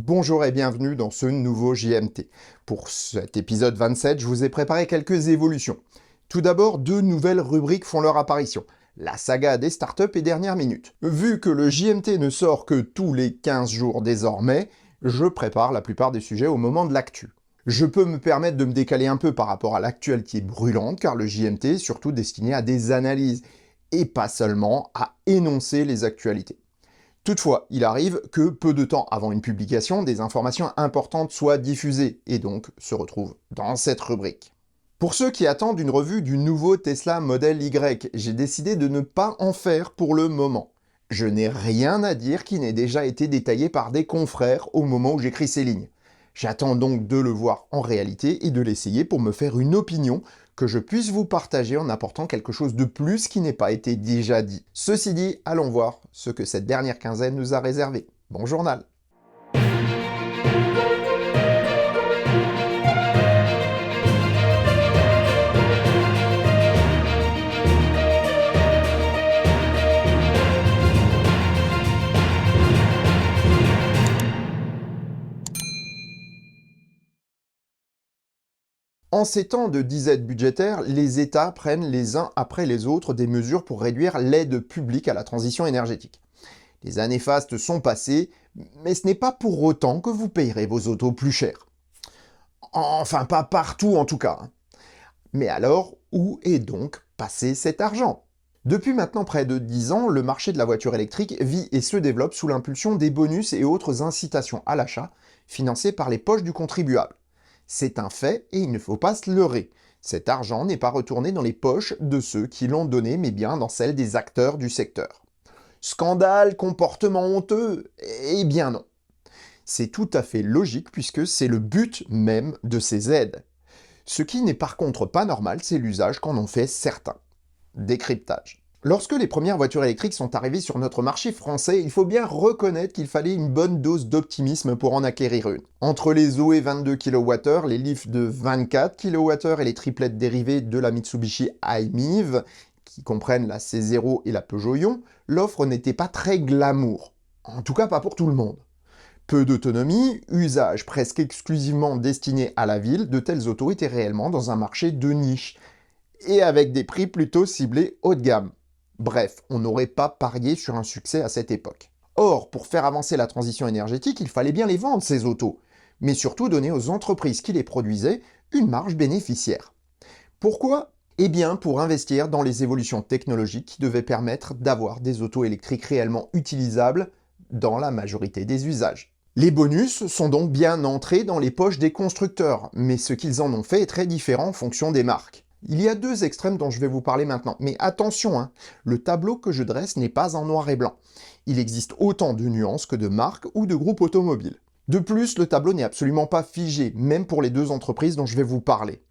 Bonjour et bienvenue dans ce nouveau JMT. Pour cet épisode 27, je vous ai préparé quelques évolutions. Tout d'abord, deux nouvelles rubriques font leur apparition. La saga des startups et dernières minutes. Vu que le JMT ne sort que tous les 15 jours désormais, je prépare la plupart des sujets au moment de l'actu. Je peux me permettre de me décaler un peu par rapport à l'actualité brûlante, car le JMT est surtout destiné à des analyses, et pas seulement à énoncer les actualités. Toutefois, il arrive que peu de temps avant une publication, des informations importantes soient diffusées, et donc se retrouvent dans cette rubrique. Pour ceux qui attendent une revue du nouveau Tesla Model Y, j'ai décidé de ne pas en faire pour le moment. Je n'ai rien à dire qui n'ait déjà été détaillé par des confrères au moment où j'écris ces lignes. J'attends donc de le voir en réalité et de l'essayer pour me faire une opinion que je puisse vous partager en apportant quelque chose de plus qui n'ait pas été déjà dit. Ceci dit, allons voir ce que cette dernière quinzaine nous a réservé. Bon journal! En ces temps de disette budgétaire, les États prennent les uns après les autres des mesures pour réduire l'aide publique à la transition énergétique. Les années fastes sont passées, mais ce n'est pas pour autant que vous payerez vos autos plus cher. Enfin, pas partout en tout cas. Mais alors, où est donc passé cet argent? Depuis maintenant près de 10 ans, le marché de la voiture électrique vit et se développe sous l'impulsion des bonus et autres incitations à l'achat financées par les poches du contribuable. C'est un fait et il ne faut pas se leurrer. Cet argent n'est pas retourné dans les poches de ceux qui l'ont donné, mais bien dans celles des acteurs du secteur. Scandale, comportement honteux? Eh bien non. C'est tout à fait logique puisque c'est le but même de ces aides. Ce qui n'est par contre pas normal, c'est l'usage qu'en ont fait certains. Décryptage. Lorsque les premières voitures électriques sont arrivées sur notre marché français, il faut bien reconnaître qu'il fallait une bonne dose d'optimisme pour en acquérir une. Entre les Zoé 22 kWh, les Leaf de 24 kWh et les triplettes dérivées de la Mitsubishi i-MiEV, qui comprennent la C0 et la Peugeot Ion, l'offre n'était pas très glamour. En tout cas pas pour tout le monde. Peu d'autonomie, usage presque exclusivement destiné à la ville, de telles autos étaient réellement dans un marché de niche, et avec des prix plutôt ciblés haut de gamme. Bref, on n'aurait pas parié sur un succès à cette époque. Or, pour faire avancer la transition énergétique, il fallait bien les vendre, ces autos, mais surtout donner aux entreprises qui les produisaient une marge bénéficiaire. Pourquoi? Eh bien, pour investir dans les évolutions technologiques qui devaient permettre d'avoir des autos électriques réellement utilisables dans la majorité des usages. Les bonus sont donc bien entrés dans les poches des constructeurs, mais ce qu'ils en ont fait est très différent en fonction des marques. Il y a deux extrêmes dont je vais vous parler maintenant, mais attention, le tableau que je dresse n'est pas en noir et blanc. Il existe autant de nuances que de marques ou de groupes automobiles. De plus, le tableau n'est absolument pas figé, même pour les deux entreprises dont je vais vous parler.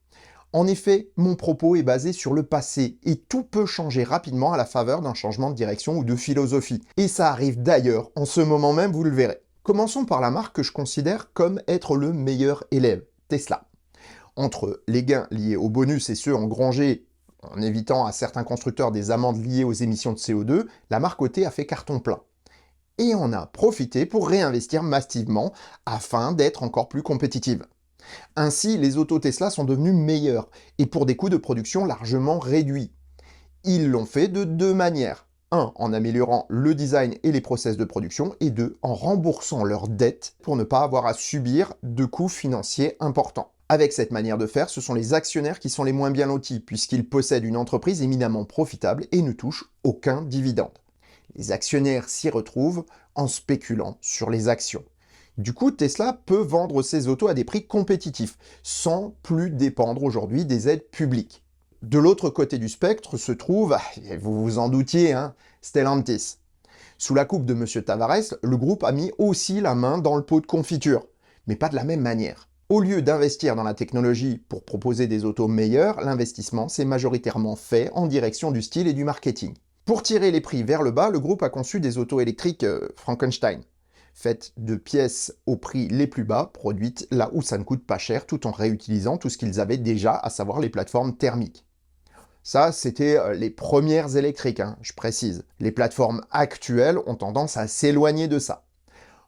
En effet, mon propos est basé sur le passé, et tout peut changer rapidement à la faveur d'un changement de direction ou de philosophie. Et ça arrive d'ailleurs, en ce moment même, vous le verrez. Commençons par la marque que je considère comme être le meilleur élève, Tesla. Entre les gains liés aux bonus et ceux engrangés en évitant à certains constructeurs des amendes liées aux émissions de CO2, la marque Oté a fait carton plein. Et en a profité pour réinvestir massivement afin d'être encore plus compétitive. Ainsi, les autos Tesla sont devenus meilleurs et pour des coûts de production largement réduits. Ils l'ont fait de deux manières. 1. En améliorant le design et les process de production, et 2. En remboursant leurs dettes pour ne pas avoir à subir de coûts financiers importants. Avec cette manière de faire, ce sont les actionnaires qui sont les moins bien lotis, puisqu'ils possèdent une entreprise éminemment profitable et ne touchent aucun dividende. Les actionnaires s'y retrouvent en spéculant sur les actions. Du coup, Tesla peut vendre ses autos à des prix compétitifs, sans plus dépendre aujourd'hui des aides publiques. De l'autre côté du spectre se trouve, vous vous en doutiez, Stellantis. Sous la coupe de M. Tavares, le groupe a mis aussi la main dans le pot de confiture, mais pas de la même manière. Au lieu d'investir dans la technologie pour proposer des autos meilleures, l'investissement s'est majoritairement fait en direction du style et du marketing. Pour tirer les prix vers le bas, le groupe a conçu des autos électriques Frankenstein, faites de pièces au prix les plus bas, produites là où ça ne coûte pas cher, tout en réutilisant tout ce qu'ils avaient déjà, à savoir les plateformes thermiques. Ça, c'était les premières électriques, je précise. Les plateformes actuelles ont tendance à s'éloigner de ça.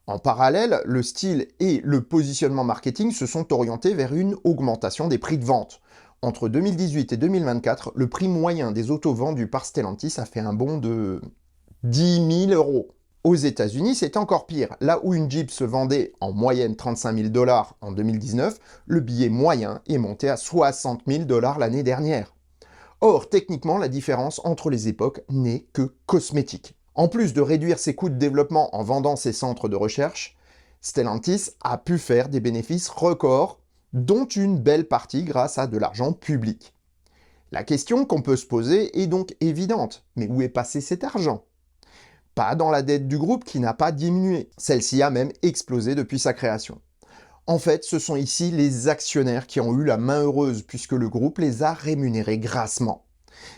En parallèle, le style et le positionnement marketing se sont orientés vers une augmentation des prix de vente. Entre 2018 et 2024, le prix moyen des autos vendues par Stellantis a fait un bond de 10 000 euros. Aux États-Unis, c'est encore pire. Là où une Jeep se vendait en moyenne 35 000 $ en 2019, le billet moyen est monté à 60 000 $ l'année dernière. Or, techniquement, la différence entre les époques n'est que cosmétique. En plus de réduire ses coûts de développement en vendant ses centres de recherche, Stellantis a pu faire des bénéfices records, dont une belle partie grâce à de l'argent public. La question qu'on peut se poser est donc évidente, mais où est passé cet argent ? Pas dans la dette du groupe qui n'a pas diminué, celle-ci a même explosé depuis sa création. En fait, ce sont ici les actionnaires qui ont eu la main heureuse puisque le groupe les a rémunérés grassement.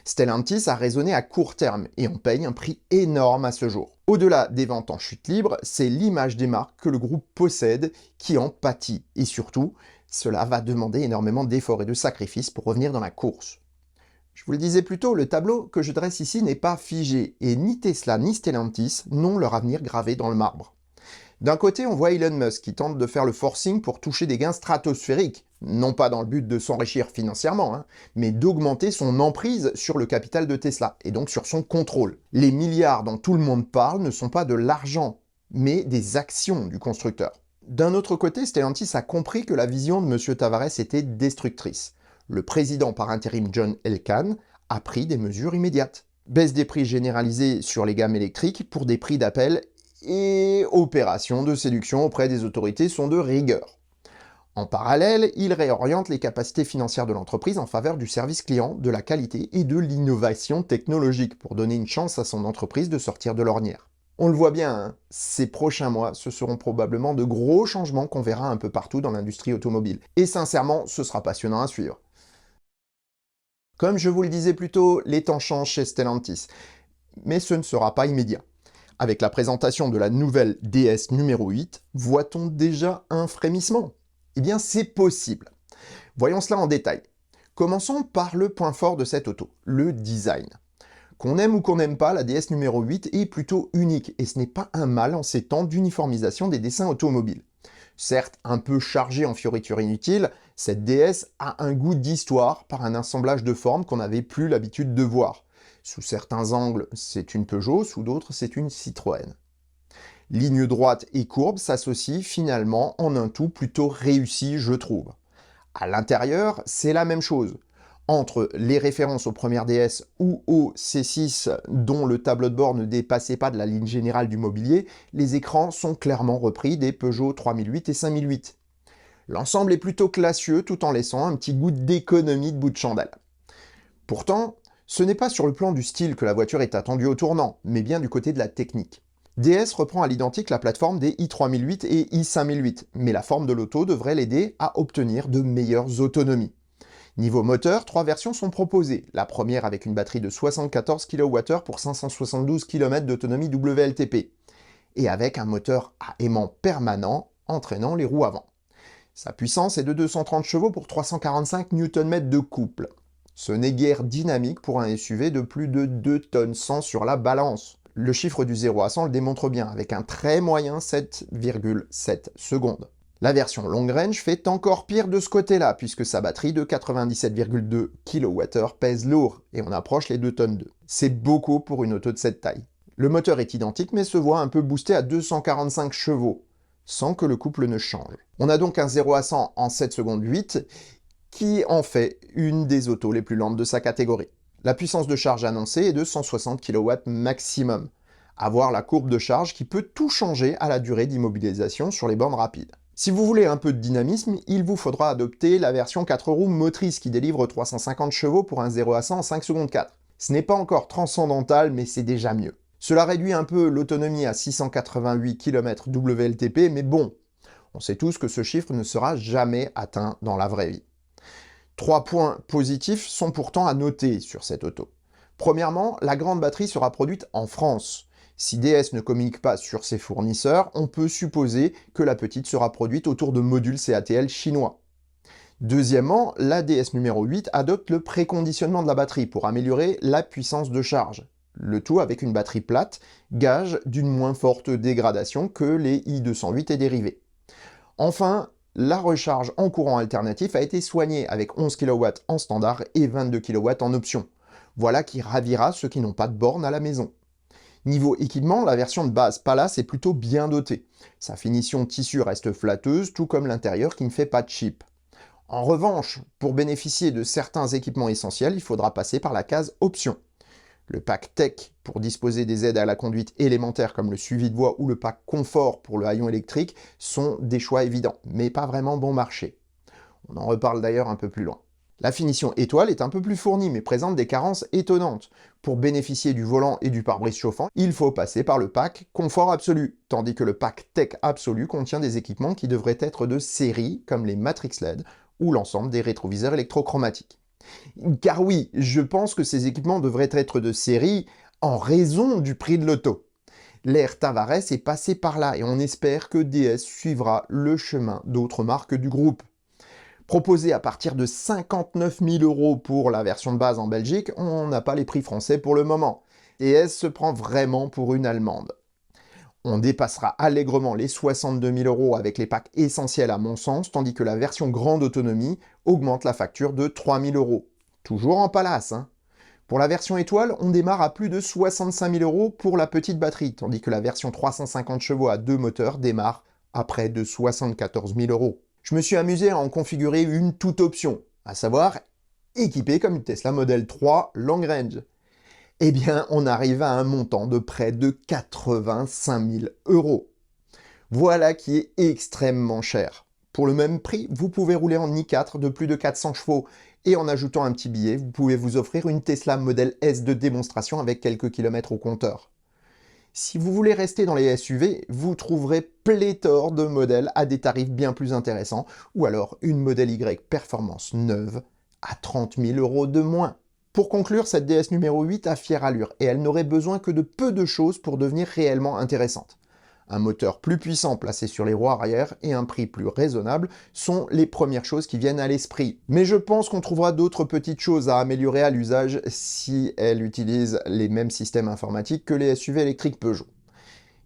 Stellantis a raisonné à court terme et on paye un prix énorme à ce jour. Au-delà des ventes en chute libre, c'est l'image des marques que le groupe possède qui en pâtit. Et surtout, cela va demander énormément d'efforts et de sacrifices pour revenir dans la course. Je vous le disais plus tôt, le tableau que je dresse ici n'est pas figé, et ni Tesla ni Stellantis n'ont leur avenir gravé dans le marbre. D'un côté, on voit Elon Musk qui tente de faire le forcing pour toucher des gains stratosphériques, non pas dans le but de s'enrichir financièrement, mais d'augmenter son emprise sur le capital de Tesla, et donc sur son contrôle. Les milliards dont tout le monde parle ne sont pas de l'argent, mais des actions du constructeur. D'un autre côté, Stellantis a compris que la vision de M. Tavares était destructrice. Le président par intérim John Elkann a pris des mesures immédiates. Baisse des prix généralisés sur les gammes électriques pour des prix d'appel et opérations de séduction auprès des autorités sont de rigueur. En parallèle, il réoriente les capacités financières de l'entreprise en faveur du service client, de la qualité et de l'innovation technologique pour donner une chance à son entreprise de sortir de l'ornière. On le voit bien, ces prochains mois, ce seront probablement de gros changements qu'on verra un peu partout dans l'industrie automobile. Et sincèrement, ce sera passionnant à suivre. Comme je vous le disais plus tôt, les temps changent chez Stellantis, mais ce ne sera pas immédiat. Avec la présentation de la nouvelle DS numéro 8, voit-on déjà un frémissement ? Eh bien, c'est possible. Voyons cela en détail. Commençons par le point fort de cette auto, le design. Qu'on aime ou qu'on n'aime pas, la DS numéro 8 est plutôt unique, et ce n'est pas un mal en ces temps d'uniformisation des dessins automobiles. Certes un peu chargée en fioritures inutiles, cette DS a un goût d'histoire par un assemblage de formes qu'on n'avait plus l'habitude de voir. Sous certains angles, c'est une Peugeot, sous d'autres, c'est une Citroën. Lignes droites et courbes s'associent finalement en un tout plutôt réussi, je trouve. À l'intérieur, c'est la même chose. Entre les références aux premières DS ou au C6 dont le tableau de bord ne dépassait pas de la ligne générale du mobilier, les écrans sont clairement repris des Peugeot 3008 et 5008. L'ensemble est plutôt classieux tout en laissant un petit goût d'économie de bout de chandelle. Pourtant, ce n'est pas sur le plan du style que la voiture est attendue au tournant, mais bien du côté de la technique. DS reprend à l'identique la plateforme des i3008 et i5008, mais la forme de l'auto devrait l'aider à obtenir de meilleures autonomies. Niveau moteur, 3 versions sont proposées. La première avec une batterie de 74 kWh pour 572 km d'autonomie WLTP, et avec un moteur à aimant permanent entraînant les roues avant. Sa puissance est de 230 chevaux pour 345 Nm de couple. Ce n'est guère dynamique pour un SUV de plus de 2 tonnes 100 sur la balance. Le chiffre du 0 à 100 le démontre bien, avec un très moyen 7,7 secondes. La version long range fait encore pire de ce côté-là, puisque sa batterie de 97,2 kWh pèse lourd, et on approche les 2 tonnes 2. C'est beaucoup pour une auto de cette taille. Le moteur est identique, mais se voit un peu boosté à 245 chevaux, sans que le couple ne change. On a donc un 0 à 100 en 7 secondes 8, qui en fait une des autos les plus lentes de sa catégorie. La puissance de charge annoncée est de 160 kW maximum. À voir la courbe de charge qui peut tout changer à la durée d'immobilisation sur les bornes rapides. Si vous voulez un peu de dynamisme, il vous faudra adopter la version 4 roues motrice qui délivre 350 chevaux pour un 0 à 100 en 5 secondes 4. Ce n'est pas encore transcendantal, mais c'est déjà mieux. Cela réduit un peu l'autonomie à 688 km WLTP, mais bon, on sait tous que ce chiffre ne sera jamais atteint dans la vraie vie. 3 points positifs sont pourtant à noter sur cette auto. Premièrement, la grande batterie sera produite en France. Si DS ne communique pas sur ses fournisseurs, on peut supposer que la petite sera produite autour de modules CATL chinois. Deuxièmement, la DS numéro 8 adopte le préconditionnement de la batterie pour améliorer la puissance de charge. Le tout avec une batterie plate, gage d'une moins forte dégradation que les i208 et dérivés. Enfin, la recharge en courant alternatif a été soignée avec 11 kW en standard et 22 kW en option. Voilà qui ravira ceux qui n'ont pas de borne à la maison. Niveau équipement, la version de base Palace est plutôt bien dotée. Sa finition tissu reste flatteuse, tout comme l'intérieur qui ne fait pas de chip. En revanche, pour bénéficier de certains équipements essentiels, il faudra passer par la case Options. Le pack Tech pour disposer des aides à la conduite élémentaires comme le suivi de voie ou le pack Confort pour le haillon électrique sont des choix évidents, mais pas vraiment bon marché. On en reparle d'ailleurs un peu plus loin. La finition étoile est un peu plus fournie, mais présente des carences étonnantes. Pour bénéficier du volant et du pare-brise chauffant, il faut passer par le pack Confort Absolu, tandis que le pack Tech Absolu contient des équipements qui devraient être de série, comme les Matrix LED ou l'ensemble des rétroviseurs électrochromatiques. Car oui, je pense que ces équipements devraient être de série en raison du prix de l'auto. L'ère Tavares est passé par là et on espère que DS suivra le chemin d'autres marques du groupe. Proposé à partir de 59 000 € pour la version de base en Belgique, on n'a pas les prix français pour le moment. DS se prend vraiment pour une allemande. On dépassera allègrement les 62 000 € avec les packs essentiels à mon sens, tandis que la version grande autonomie augmente la facture de 3 000 €. Toujours en Palace, hein. Pour la version étoile, on démarre à plus de 65 000 € pour la petite batterie, tandis que la version 350 chevaux à deux moteurs démarre à près de 74 000 €. Je me suis amusé à en configurer une toute option, à savoir équipée comme une Tesla Model 3 Long Range. Eh bien, on arrive à un montant de près de 85 000 €. Voilà qui est extrêmement cher. Pour le même prix, vous pouvez rouler en i4 de plus de 400 chevaux et en ajoutant un petit billet, vous pouvez vous offrir une Tesla Model S de démonstration avec quelques kilomètres au compteur. Si vous voulez rester dans les SUV, vous trouverez pléthore de modèles à des tarifs bien plus intéressants, ou alors une Model Y Performance neuve à 30 000 € de moins. Pour conclure, cette DS numéro 8 a fière allure et elle n'aurait besoin que de peu de choses pour devenir réellement intéressante. Un moteur plus puissant placé sur les roues arrière et un prix plus raisonnable sont les premières choses qui viennent à l'esprit. Mais je pense qu'on trouvera d'autres petites choses à améliorer à l'usage si elle utilise les mêmes systèmes informatiques que les SUV électriques Peugeot.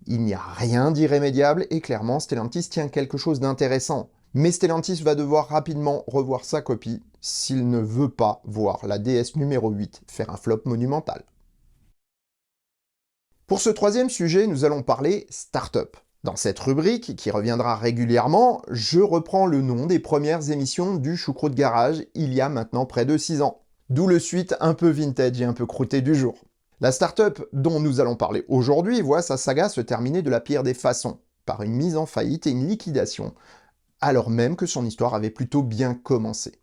Il n'y a rien d'irrémédiable et clairement Stellantis tient quelque chose d'intéressant. Mais Stellantis va devoir rapidement revoir sa copie s'il ne veut pas voir la DS numéro 8 faire un flop monumental. Pour ce troisième sujet, nous allons parler start-up. Dans cette rubrique, qui reviendra régulièrement, je reprends le nom des premières émissions du Choucroute Garage il y a maintenant près de 6 ans. D'où le suite un peu vintage et un peu croûté du jour. La start-up dont nous allons parler aujourd'hui voit sa saga se terminer de la pire des façons, par une mise en faillite et une liquidation, alors même que son histoire avait plutôt bien commencé.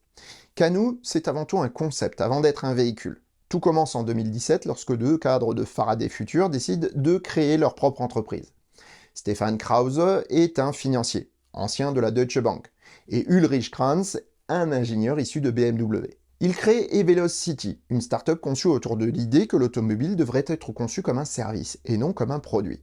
Canoo, c'est avant tout un concept, avant d'être un véhicule. Tout commence en 2017 lorsque deux cadres de Faraday Future décident de créer leur propre entreprise. Stefan Krause est un financier, ancien de la Deutsche Bank, et Ulrich Kranz, un ingénieur issu de BMW. Ils créent eVelocity, une start-up conçue autour de l'idée que l'automobile devrait être conçue comme un service et non comme un produit.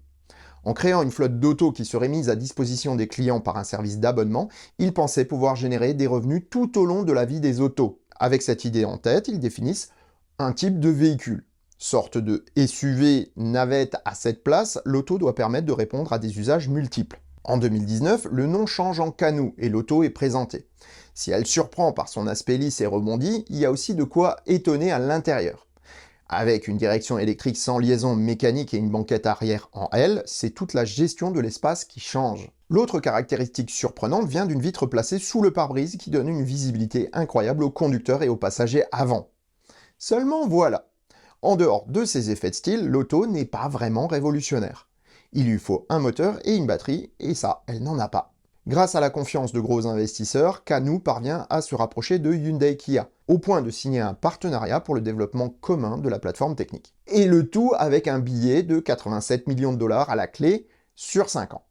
En créant une flotte d'autos qui serait mise à disposition des clients par un service d'abonnement, ils pensaient pouvoir générer des revenus tout au long de la vie des autos. Avec cette idée en tête, ils définissent un type de véhicule. Sorte de SUV navette à 7 places, l'auto doit permettre de répondre à des usages multiples. En 2019, le nom change en Canoo et l'auto est présentée. Si elle surprend par son aspect lisse et rebondi, il y a aussi de quoi étonner à l'intérieur. Avec une direction électrique sans liaison mécanique et une banquette arrière en L, c'est toute la gestion de l'espace qui change. L'autre caractéristique surprenante vient d'une vitre placée sous le pare-brise qui donne une visibilité incroyable aux conducteurs et aux passagers avant. Seulement voilà, en dehors de ces effets de style, l'auto n'est pas vraiment révolutionnaire. Il lui faut un moteur et une batterie, et ça, elle n'en a pas. Grâce à la confiance de gros investisseurs, Canoo parvient à se rapprocher de Hyundai Kia, au point de signer un partenariat pour le développement commun de la plateforme technique. Et le tout avec un billet de 87 millions de dollars à la clé sur 5 ans.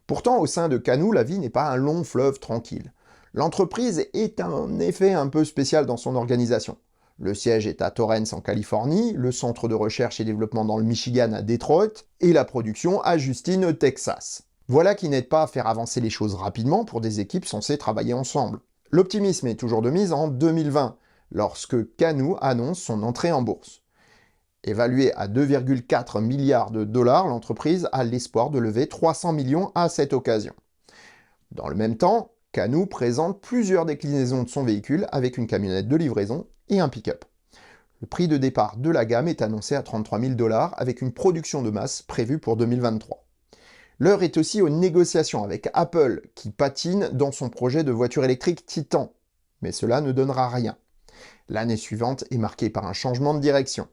Pourtant, au sein de Canoo, la vie n'est pas un long fleuve tranquille. L'entreprise est en effet un peu spéciale dans son organisation. Le siège est à Torrance en Californie, le centre de recherche et développement dans le Michigan à Detroit, et la production à Justin au Texas. Voilà qui n'aide pas à faire avancer les choses rapidement pour des équipes censées travailler ensemble. L'optimisme est toujours de mise en 2020, lorsque Canoo annonce son entrée en bourse. Évaluée à 2,4 milliards de dollars, l'entreprise a l'espoir de lever 300 millions à cette occasion. Dans le même temps, Canoo présente plusieurs déclinaisons de son véhicule avec une camionnette de livraison et un pick-up. Le prix de départ de la gamme est annoncé à 33 000 dollars avec une production de masse prévue pour 2023. L'heure est aussi aux négociations avec Apple qui patine dans son projet de voiture électrique Titan. Mais cela ne donnera rien. L'année suivante est marquée par un changement de direction.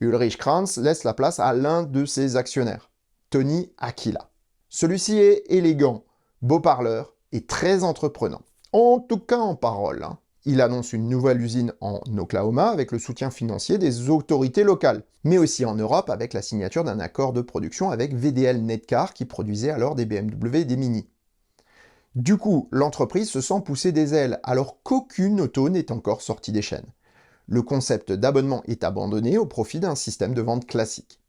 Ulrich Kranz laisse la place à l'un de ses actionnaires, Tony Aquila. Celui-ci est élégant, beau parleur et très entreprenant. En tout cas en parole. Il annonce une nouvelle usine en Oklahoma avec le soutien financier des autorités locales, mais aussi en Europe avec la signature d'un accord de production avec VDL Nedcar qui produisait alors des BMW et des Mini. Du coup, l'entreprise se sent pousser des ailes alors qu'aucune auto n'est encore sortie des chaînes. Le concept d'abonnement est abandonné au profit d'un système de vente classique.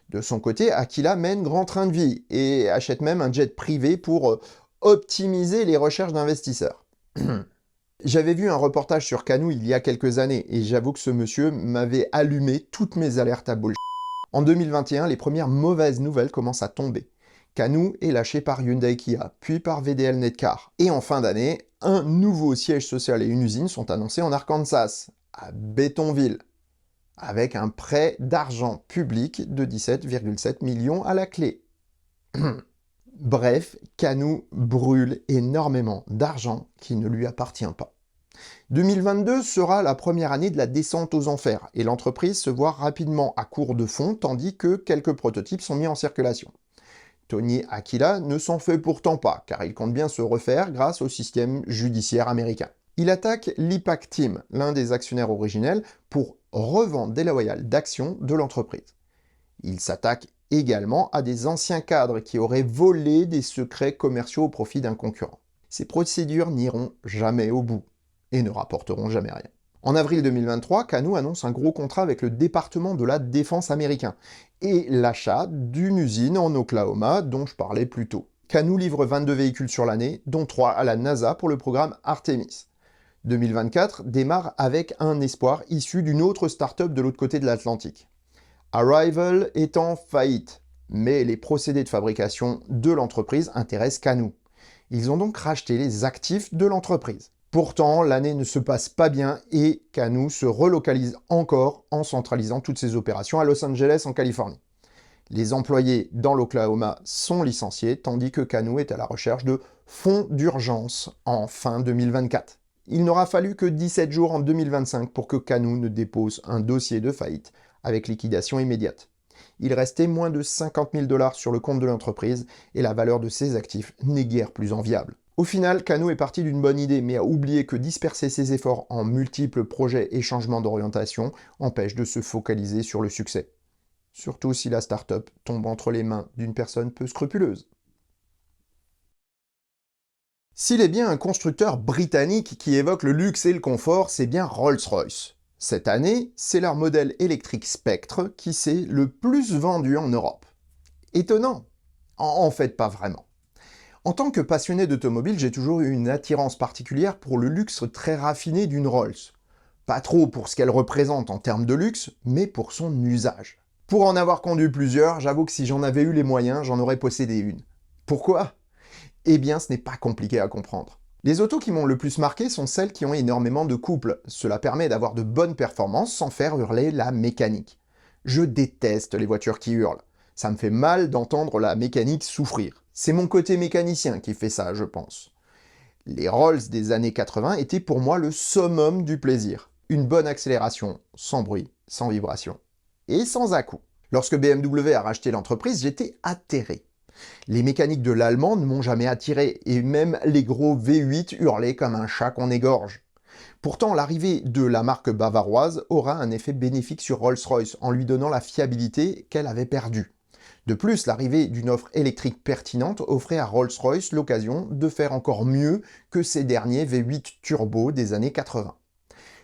De son côté, Aquila mène grand train de vie et achète même un jet privé pour optimiser les recherches d'investisseurs. J'avais vu un reportage sur Canoo il y a quelques années et j'avoue que ce monsieur m'avait allumé toutes mes alertes à bullshit. En 2021, les premières mauvaises nouvelles commencent à tomber. Canoo est lâché par Hyundai Kia, puis par VDL Nedcar. Et en fin d'année, un nouveau siège social et une usine sont annoncés en Arkansas, à Bentonville, avec un prêt d'argent public de 17,7 millions à la clé. Bref, Canoo brûle énormément d'argent qui ne lui appartient pas. 2022 sera la première année de la descente aux enfers et l'entreprise se voit rapidement à court de fonds tandis que quelques prototypes sont mis en circulation. Tony Aquila ne s'en fait pourtant pas car il compte bien se refaire grâce au système judiciaire américain. Il attaque l'IPAC Team, l'un des actionnaires originels, pour revente déloyale d'actions de l'entreprise. Il s'attaque également à des anciens cadres qui auraient volé des secrets commerciaux au profit d'un concurrent. Ces procédures n'iront jamais au bout et ne rapporteront jamais rien. En avril 2023, Canoo annonce un gros contrat avec le département de la défense américain et l'achat d'une usine en Oklahoma dont je parlais plus tôt. Canoo livre 22 véhicules sur l'année, dont 3 à la NASA pour le programme Artemis. 2024 démarre avec un espoir issu d'une autre start-up de l'autre côté de l'Atlantique. Arrival est en faillite, mais les procédés de fabrication de l'entreprise intéressent Canoo. Ils ont donc racheté les actifs de l'entreprise. Pourtant, l'année ne se passe pas bien et Canoo se relocalise encore en centralisant toutes ses opérations à Los Angeles en Californie. Les employés dans l'Oklahoma sont licenciés, tandis que Canoo est à la recherche de fonds d'urgence en fin 2024. Il n'aura fallu que 17 jours en 2025 pour que Canoo ne dépose un dossier de faillite avec liquidation immédiate. Il restait moins de 50 000 dollars sur le compte de l'entreprise et la valeur de ses actifs n'est guère plus enviable. Au final, Canoo est parti d'une bonne idée, mais a oublié que disperser ses efforts en multiples projets et changements d'orientation empêche de se focaliser sur le succès. Surtout si la start-up tombe entre les mains d'une personne peu scrupuleuse. S'il est bien un constructeur britannique qui évoque le luxe et le confort, c'est bien Rolls-Royce. Cette année, c'est leur modèle électrique Spectre qui s'est le plus vendu en Europe. Étonnant? En fait, pas vraiment. En tant que passionné d'automobile, j'ai toujours eu une attirance particulière pour le luxe très raffiné d'une Rolls. Pas trop pour ce qu'elle représente en termes de luxe, mais pour son usage. Pour en avoir conduit plusieurs, j'avoue que si j'en avais eu les moyens, j'en aurais possédé une. Pourquoi? Eh bien, ce n'est pas compliqué à comprendre. Les autos qui m'ont le plus marqué sont celles qui ont énormément de couple. Cela permet d'avoir de bonnes performances sans faire hurler la mécanique. Je déteste les voitures qui hurlent. Ça me fait mal d'entendre la mécanique souffrir. C'est mon côté mécanicien qui fait ça, je pense. Les Rolls des années 80 étaient pour moi le summum du plaisir. Une bonne accélération, sans bruit, sans vibration. Et sans à-coups. Lorsque BMW a racheté l'entreprise, j'étais atterré. Les mécaniques de l'allemand ne m'ont jamais attiré, et même les gros V8 hurlaient comme un chat qu'on égorge. Pourtant, l'arrivée de la marque bavaroise aura un effet bénéfique sur Rolls-Royce en lui donnant la fiabilité qu'elle avait perdue. De plus, l'arrivée d'une offre électrique pertinente offrait à Rolls-Royce l'occasion de faire encore mieux que ces derniers V8 turbo des années 80.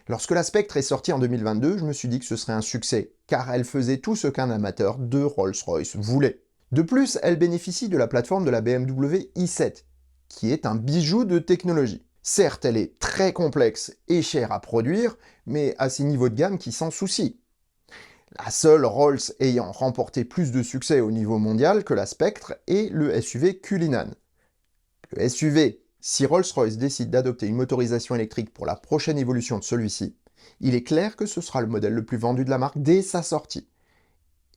Lorsque la Spectre est sortie en 2022, je me suis dit que ce serait un succès, car elle faisait tout ce qu'un amateur de Rolls-Royce voulait. De plus, elle bénéficie de la plateforme de la BMW i7, qui est un bijou de technologie. Certes, elle est très complexe et chère à produire, mais à ses niveaux de gamme qui s'en soucient. La seule Rolls ayant remporté plus de succès au niveau mondial que la Spectre est le SUV Cullinan. Le SUV, si Rolls-Royce décide d'adopter une motorisation électrique pour la prochaine évolution de celui-ci, il est clair que ce sera le modèle le plus vendu de la marque dès sa sortie.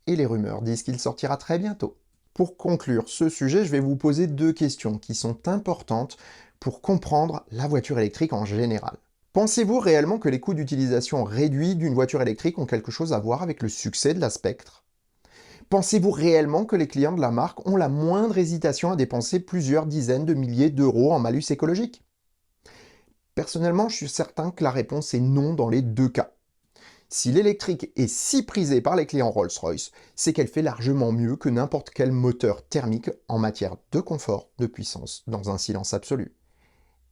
Et les rumeurs disent qu'il sortira très bientôt. Pour conclure ce sujet, je vais vous poser deux questions qui sont importantes pour comprendre la voiture électrique en général. Pensez-vous réellement que les coûts d'utilisation réduits d'une voiture électrique ont quelque chose à voir avec le succès de la Spectre? Pensez-vous réellement que les clients de la marque ont la moindre hésitation à dépenser plusieurs dizaines de milliers d'euros en malus écologique? Personnellement, je suis certain que la réponse est non dans les deux cas. Si l'électrique est si prisée par les clients Rolls-Royce, c'est qu'elle fait largement mieux que n'importe quel moteur thermique en matière de confort, de puissance, dans un silence absolu.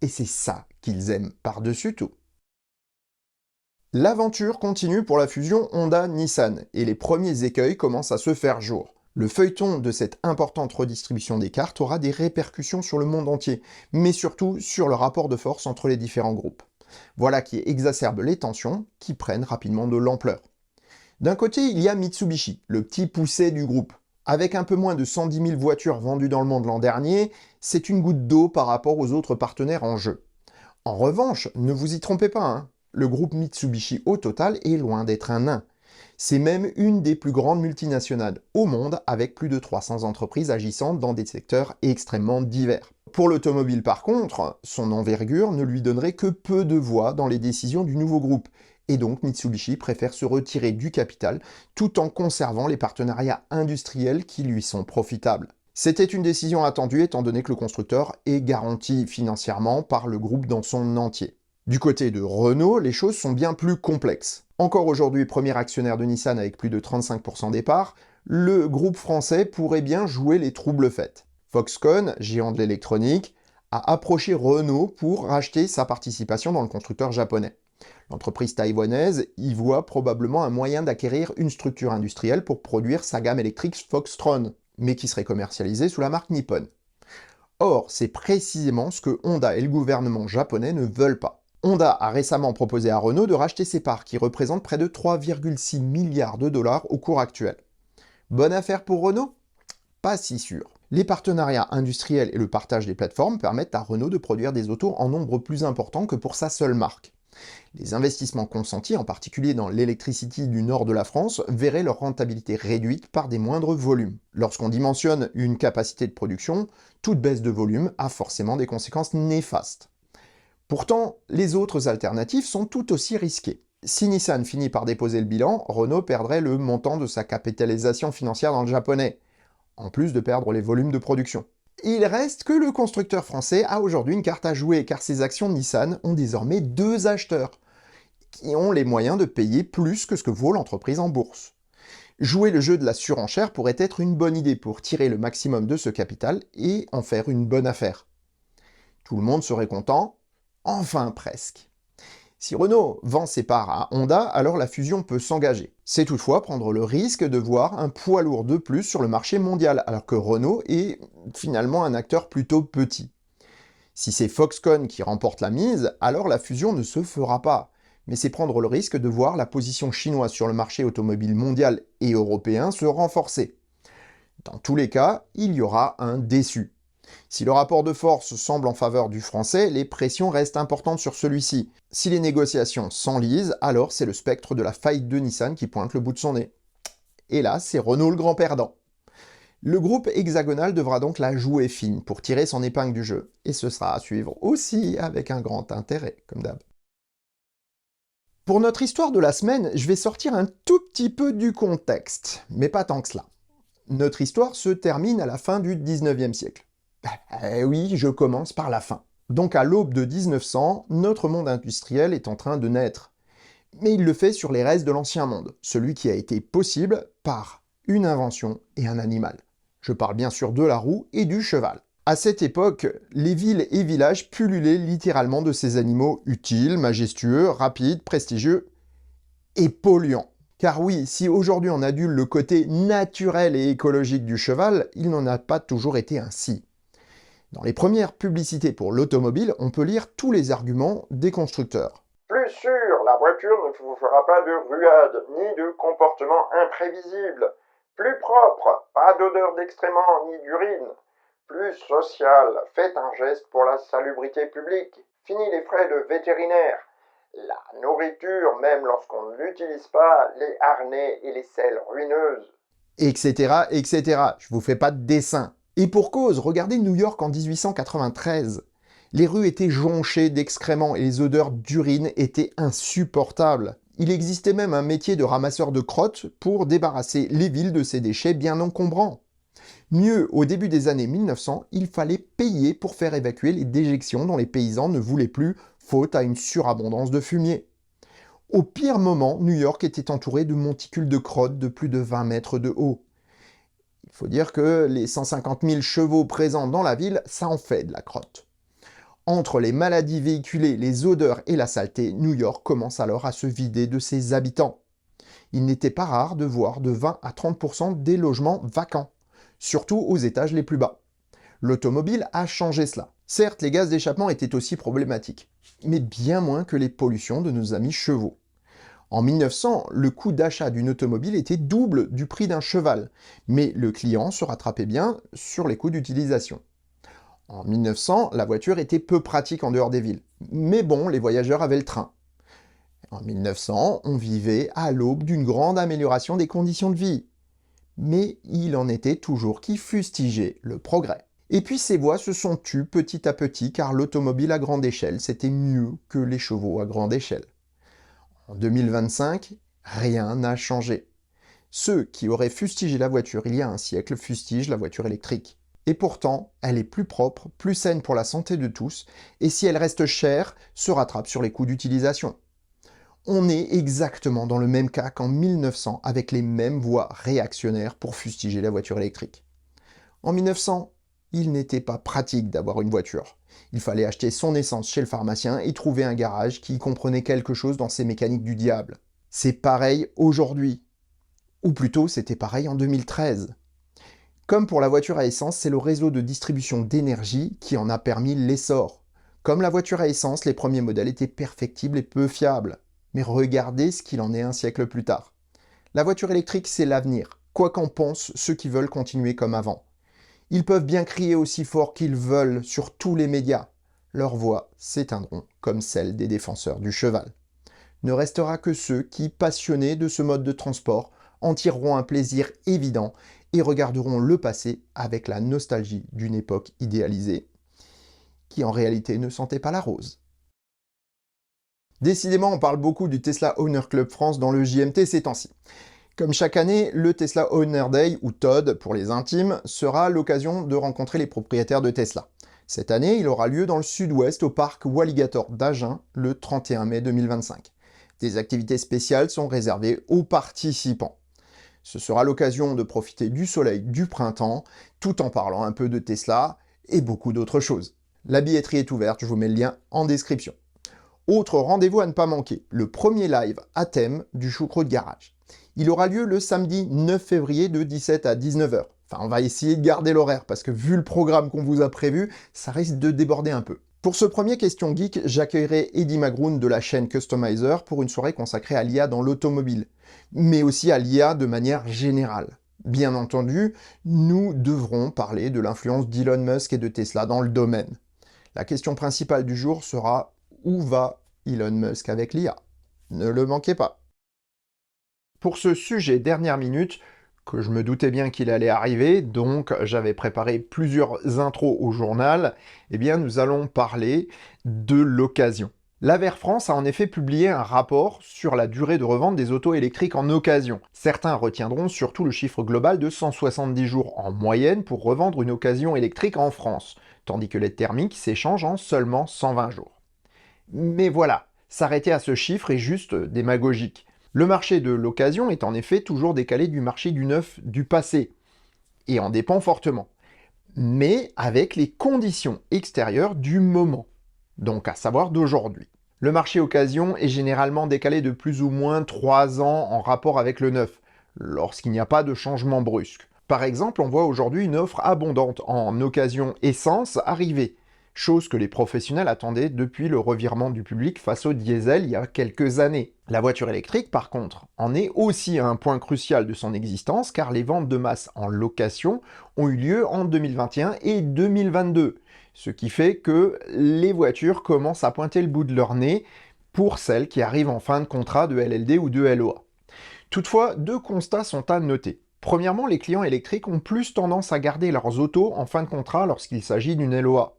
Et c'est ça qu'ils aiment par-dessus tout. L'aventure continue pour la fusion Honda-Nissan, et les premiers écueils commencent à se faire jour. Le feuilleton de cette importante redistribution des cartes aura des répercussions sur le monde entier, mais surtout sur le rapport de force entre les différents groupes. Voilà qui exacerbe les tensions, qui prennent rapidement de l'ampleur. D'un côté, il y a Mitsubishi, le petit poucet du groupe. Avec un peu moins de 110 000 voitures vendues dans le monde l'an dernier, c'est une goutte d'eau par rapport aux autres partenaires en jeu. En revanche, ne vous y trompez pas, hein, le groupe Mitsubishi au total est loin d'être un nain. C'est même une des plus grandes multinationales au monde, avec plus de 300 entreprises agissant dans des secteurs extrêmement divers. Pour l'automobile par contre, son envergure ne lui donnerait que peu de voix dans les décisions du nouveau groupe, et donc Mitsubishi préfère se retirer du capital tout en conservant les partenariats industriels qui lui sont profitables. C'était une décision attendue étant donné que le constructeur est garanti financièrement par le groupe dans son entier. Du côté de Renault, les choses sont bien plus complexes. Encore aujourd'hui premier actionnaire de Nissan avec plus de 35% des parts, le groupe français pourrait bien jouer les troubles faits. Foxconn, géant de l'électronique, a approché Renault pour racheter sa participation dans le constructeur japonais. L'entreprise taïwanaise y voit probablement un moyen d'acquérir une structure industrielle pour produire sa gamme électrique Foxtron, mais qui serait commercialisée sous la marque Nippon. Or, c'est précisément ce que Honda et le gouvernement japonais ne veulent pas. Honda a récemment proposé à Renault de racheter ses parts qui représentent près de 3,6 milliards de dollars au cours actuel. Bonne affaire pour Renault? Pas si sûr. Les partenariats industriels et le partage des plateformes permettent à Renault de produire des autos en nombre plus important que pour sa seule marque. Les investissements consentis, en particulier dans l'Electricity du nord de la France, verraient leur rentabilité réduite par des moindres volumes. Lorsqu'on dimensionne une capacité de production, toute baisse de volume a forcément des conséquences néfastes. Pourtant, les autres alternatives sont tout aussi risquées. Si Nissan finit par déposer le bilan, Renault perdrait le montant de sa capitalisation financière dans le japonais, en plus de perdre les volumes de production. Il reste que le constructeur français a aujourd'hui une carte à jouer, car ses actions Nissan ont désormais deux acheteurs, qui ont les moyens de payer plus que ce que vaut l'entreprise en bourse. Jouer le jeu de la surenchère pourrait être une bonne idée pour tirer le maximum de ce capital et en faire une bonne affaire. Tout le monde serait content, enfin presque. Si Renault vend ses parts à Honda, alors la fusion peut s'engager. C'est toutefois prendre le risque de voir un poids lourd de plus sur le marché mondial, alors que Renault est finalement un acteur plutôt petit. Si c'est Foxconn qui remporte la mise, alors la fusion ne se fera pas. Mais c'est prendre le risque de voir la position chinoise sur le marché automobile mondial et européen se renforcer. Dans tous les cas, il y aura un déçu. Si le rapport de force semble en faveur du français, les pressions restent importantes sur celui-ci. Si les négociations s'enlisent, alors c'est le spectre de la faillite de Nissan qui pointe le bout de son nez. Et là, c'est Renault le grand perdant. Le groupe hexagonal devra donc la jouer fine pour tirer son épingle du jeu, et ce sera à suivre aussi avec un grand intérêt, comme d'hab. Pour notre histoire de la semaine, je vais sortir un tout petit peu du contexte, mais pas tant que cela. Notre histoire se termine à la fin du 19e siècle. Eh oui, je commence par la fin. Donc à l'aube de 1900, notre monde industriel est en train de naître. Mais il le fait sur les restes de l'ancien monde, celui qui a été possible par une invention et un animal. Je parle bien sûr de la roue et du cheval. À cette époque, les villes et villages pullulaient littéralement de ces animaux utiles, majestueux, rapides, prestigieux et polluants. Car oui, si aujourd'hui on adule le côté naturel et écologique du cheval, il n'en a pas toujours été ainsi. Dans les premières publicités pour l'automobile, on peut lire tous les arguments des constructeurs. Plus sûr, La voiture ne vous fera pas de ruade, ni de comportement imprévisible. Plus propre, pas d'odeur d'excréments ni d'urine. Plus social, faites un geste pour la salubrité publique. Fini les frais de vétérinaire. La nourriture, même lorsqu'on ne l'utilise pas, les harnais et les selles ruineuses. Etc., etc. Je vous fais pas de dessin. Et pour cause, regardez New York en 1893. Les rues étaient jonchées d'excréments et les odeurs d'urine étaient insupportables. Il existait même un métier de ramasseur de crottes pour débarrasser les villes de ces déchets bien encombrants. Mieux, au début des années 1900, il fallait payer pour faire évacuer les déjections dont les paysans ne voulaient plus, faute à une surabondance de fumier. Au pire moment, New York était entouré de monticules de crottes de plus de 20 mètres de haut. Il faut dire que les 150 000 chevaux présents dans la ville, ça en fait de la crotte. Entre les maladies véhiculées, les odeurs et la saleté, New York commence alors à se vider de ses habitants. Il n'était pas rare de voir de 20 à 30% des logements vacants, surtout aux étages les plus bas. L'automobile a changé cela. Certes, les gaz d'échappement étaient aussi problématiques, mais bien moins que les pollutions de nos amis chevaux. En 1900, le coût d'achat d'une automobile était double du prix d'un cheval, mais le client se rattrapait bien sur les coûts d'utilisation. En 1900, la voiture était peu pratique en dehors des villes, mais bon, les voyageurs avaient le train. En 1900, on vivait à l'aube d'une grande amélioration des conditions de vie. Mais il en était toujours qui fustigeaient le progrès. Et puis ces voix se sont tues petit à petit car l'automobile à grande échelle, c'était mieux que les chevaux à grande échelle. En 2025, rien n'a changé. Ceux qui auraient fustigé la voiture il y a un siècle fustigent la voiture électrique. Et pourtant, elle est plus propre, plus saine pour la santé de tous, et si elle reste chère, se rattrape sur les coûts d'utilisation. On est exactement dans le même cas qu'en 1900, avec les mêmes voix réactionnaires pour fustiger la voiture électrique. En 1900, il n'était pas pratique d'avoir une voiture. Il fallait acheter son essence chez le pharmacien et trouver un garage qui comprenait quelque chose dans ces mécaniques du diable. C'est pareil aujourd'hui. Ou plutôt, c'était pareil en 2013. Comme pour la voiture à essence, c'est le réseau de distribution d'énergie qui en a permis l'essor. Comme la voiture à essence, les premiers modèles étaient perfectibles et peu fiables. Mais regardez ce qu'il en est un siècle plus tard. La voiture électrique, c'est l'avenir, quoi qu'en pensent ceux qui veulent continuer comme avant. Ils peuvent bien crier aussi fort qu'ils veulent sur tous les médias. Leurs voix s'éteindront comme celles des défenseurs du cheval. Ne restera que ceux qui, passionnés de ce mode de transport, en tireront un plaisir évident et regarderont le passé avec la nostalgie d'une époque idéalisée, qui en réalité ne sentait pas la rose. Décidément, on parle beaucoup du Tesla Owner Club France dans le JMT ces temps-ci. Comme chaque année, le Tesla Owner Day, ou TOD pour les intimes, sera l'occasion de rencontrer les propriétaires de Tesla. Cette année, il aura lieu dans le sud-ouest au parc Walligator d'Agen le 31 mai 2025. Des activités spéciales sont réservées aux participants. Ce sera l'occasion de profiter du soleil du printemps, tout en parlant un peu de Tesla et beaucoup d'autres choses. La billetterie est ouverte, je vous mets le lien en description. Autre rendez-vous à ne pas manquer, le premier live à thème du Choucroute Garage. Il aura lieu le samedi 9 février de 17 à 19h. Enfin, on va essayer de garder l'horaire parce que vu le programme qu'on vous a prévu, ça risque de déborder un peu. Pour ce premier Question Geek, j'accueillerai Eddy Magroun de la chaîne Customizer pour une soirée consacrée à l'IA dans l'automobile, mais aussi à l'IA de manière générale. Bien entendu, nous devrons parler de l'influence d'Elon Musk et de Tesla dans le domaine. La question principale du jour sera: où va Elon Musk avec l'IA? Ne le manquez pas. Pour ce sujet dernière minute, que je me doutais bien qu'il allait arriver, donc j'avais préparé plusieurs intros au journal, eh bien nous allons parler de l'occasion. L'Aver France a en effet publié un rapport sur la durée de revente des autos électriques en occasion. Certains retiendront surtout le chiffre global de 170 jours en moyenne pour revendre une occasion électrique en France, tandis que les thermiques s'échangent en seulement 120 jours. Mais voilà, s'arrêter à ce chiffre est juste démagogique. Le marché de l'occasion est en effet toujours décalé du marché du neuf du passé, et en dépend fortement, mais avec les conditions extérieures du moment, donc à savoir d'aujourd'hui. Le marché occasion est généralement décalé de plus ou moins 3 ans en rapport avec le neuf, lorsqu'il n'y a pas de changement brusque. Par exemple, on voit aujourd'hui une offre abondante en occasion essence arriver, chose que les professionnels attendaient depuis le revirement du public face au diesel il y a quelques années. La voiture électrique, par contre, en est aussi à un point crucial de son existence car les ventes de masse en location ont eu lieu en 2021 et 2022, ce qui fait que les voitures commencent à pointer le bout de leur nez pour celles qui arrivent en fin de contrat de LLD ou de LOA. Toutefois, deux constats sont à noter. Premièrement, les clients électriques ont plus tendance à garder leurs autos en fin de contrat lorsqu'il s'agit d'une LOA.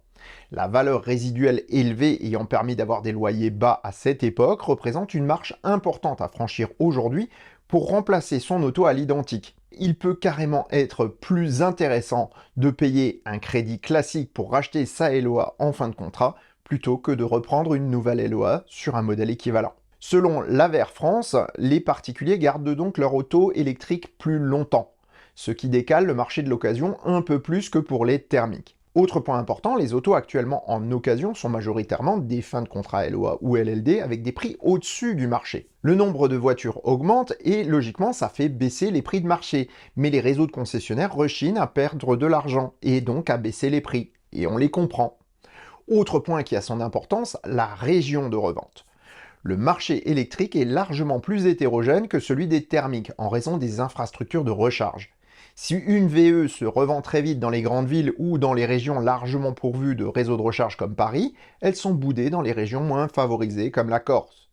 La valeur résiduelle élevée ayant permis d'avoir des loyers bas à cette époque représente une marche importante à franchir aujourd'hui pour remplacer son auto à l'identique. Il peut carrément être plus intéressant de payer un crédit classique pour racheter sa LOA en fin de contrat plutôt que de reprendre une nouvelle LOA sur un modèle équivalent. Selon l'Aver France, les particuliers gardent donc leur auto électrique plus longtemps, ce qui décale le marché de l'occasion un peu plus que pour les thermiques. Autre point important, les autos actuellement en occasion sont majoritairement des fins de contrat LOA ou LLD avec des prix au-dessus du marché. Le nombre de voitures augmente et logiquement ça fait baisser les prix de marché, mais les réseaux de concessionnaires rechignent à perdre de l'argent et donc à baisser les prix, et on les comprend. Autre point qui a son importance, la région de revente. Le marché électrique est largement plus hétérogène que celui des thermiques en raison des infrastructures de recharge. Si une VE se revend très vite dans les grandes villes ou dans les régions largement pourvues de réseaux de recharge comme Paris, elles sont boudées dans les régions moins favorisées comme la Corse.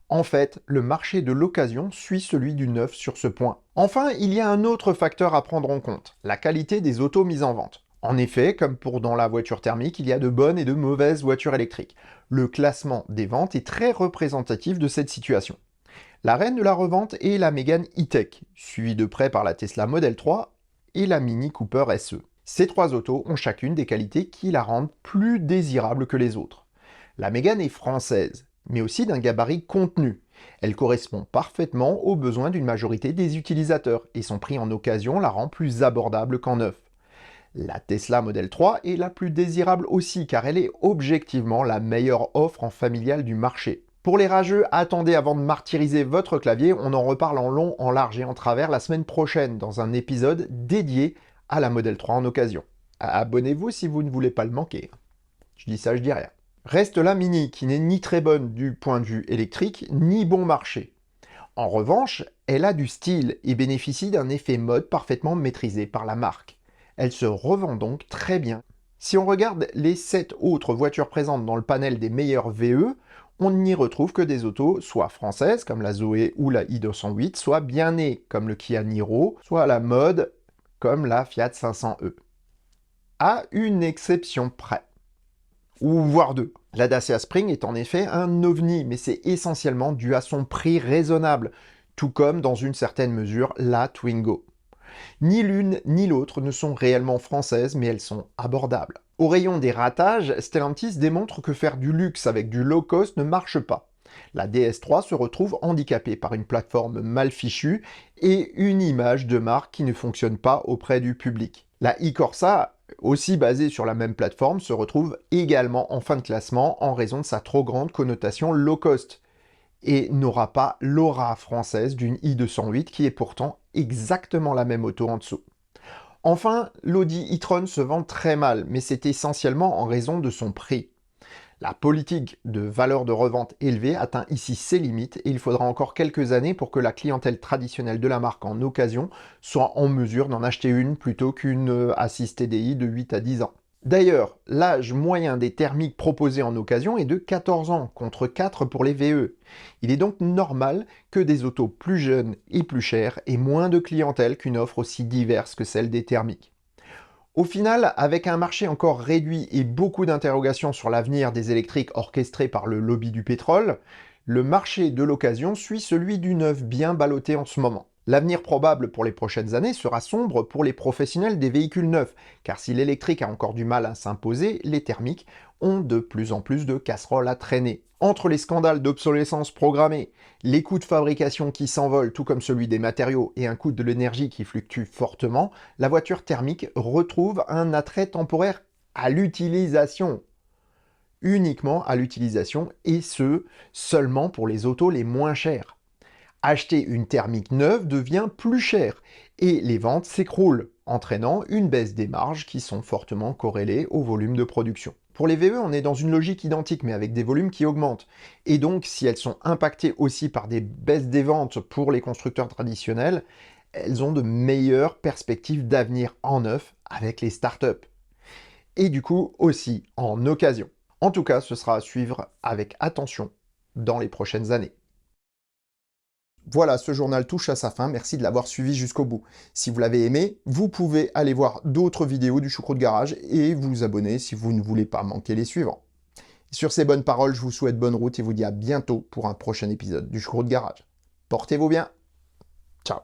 En fait, le marché de l'occasion suit celui du neuf sur ce point. Enfin, il y a un autre facteur à prendre en compte, la qualité des autos mises en vente. En effet, comme pour dans la voiture thermique, il y a de bonnes et de mauvaises voitures électriques. Le classement des ventes est très représentatif de cette situation. La reine de la revente est la Mégane E-Tech, suivie de près par la Tesla Model 3 et la Mini Cooper SE. Ces trois autos ont chacune des qualités qui la rendent plus désirable que les autres. La Mégane est française, mais aussi d'un gabarit contenu. Elle correspond parfaitement aux besoins d'une majorité des utilisateurs et son prix en occasion la rend plus abordable qu'en neuf. La Tesla Model 3 est la plus désirable aussi car elle est objectivement la meilleure offre en familial du marché. Pour les rageux, attendez avant de martyriser votre clavier, on en reparle en long, en large et en travers la semaine prochaine dans un épisode dédié à la Model 3 en occasion. Abonnez-vous si vous ne voulez pas le manquer. Je dis ça, je dis rien. Reste la Mini qui n'est ni très bonne du point de vue électrique, ni bon marché. En revanche, elle a du style et bénéficie d'un effet mode parfaitement maîtrisé par la marque. Elle se revend donc très bien. Si on regarde les 7 autres voitures présentes dans le panel des meilleures VE, on n'y retrouve que des autos soit françaises comme la Zoé ou la i208, soit bien nées comme le Kia Niro, soit à la mode comme la Fiat 500e. À une exception près. Ou voire deux. La Dacia Spring est en effet un ovni, mais c'est essentiellement dû à son prix raisonnable, tout comme dans une certaine mesure la Twingo. Ni l'une ni l'autre ne sont réellement françaises, mais elles sont abordables. Au rayon des ratages, Stellantis démontre que faire du luxe avec du low cost ne marche pas. La DS3 se retrouve handicapée par une plateforme mal fichue et une image de marque qui ne fonctionne pas auprès du public. La e-Corsa, aussi basée sur la même plateforme, se retrouve également en fin de classement en raison de sa trop grande connotation low cost et n'aura pas l'aura française d'une i208 qui est pourtant exactement la même auto en dessous. Enfin, l'Audi e-tron se vend très mal, mais c'est essentiellement en raison de son prix. La politique de valeur de revente élevée atteint ici ses limites et il faudra encore quelques années pour que la clientèle traditionnelle de la marque en occasion soit en mesure d'en acheter une plutôt qu'une Assist TDI de 8 à 10 ans. D'ailleurs, l'âge moyen des thermiques proposés en occasion est de 14 ans, contre 4 pour les VE. Il est donc normal que des autos plus jeunes et plus chères aient moins de clientèle qu'une offre aussi diverse que celle des thermiques. Au final, avec un marché encore réduit et beaucoup d'interrogations sur l'avenir des électriques orchestrées par le lobby du pétrole, le marché de l'occasion suit celui du neuf bien ballotté en ce moment. L'avenir probable pour les prochaines années sera sombre pour les professionnels des véhicules neufs, car si l'électrique a encore du mal à s'imposer, les thermiques ont de plus en plus de casseroles à traîner. Entre les scandales d'obsolescence programmée, les coûts de fabrication qui s'envolent, tout comme celui des matériaux, et un coût de l'énergie qui fluctue fortement, la voiture thermique retrouve un attrait temporaire à l'utilisation. Uniquement à l'utilisation, et ce, seulement pour les autos les moins chères. Acheter une thermique neuve devient plus cher et les ventes s'écroulent, entraînant une baisse des marges qui sont fortement corrélées au volume de production. Pour les VE, on est dans une logique identique, mais avec des volumes qui augmentent. Et donc, si elles sont impactées aussi par des baisses des ventes pour les constructeurs traditionnels, elles ont de meilleures perspectives d'avenir en neuf avec les startups. Et du coup, aussi en occasion. En tout cas, ce sera à suivre avec attention dans les prochaines années. Voilà, ce journal touche à sa fin, merci de l'avoir suivi jusqu'au bout. Si vous l'avez aimé, vous pouvez aller voir d'autres vidéos du Choucroute Garage et vous abonner si vous ne voulez pas manquer les suivants. Sur ces bonnes paroles, je vous souhaite bonne route et vous dis à bientôt pour un prochain épisode du Choucroute Garage. Portez-vous bien. Ciao.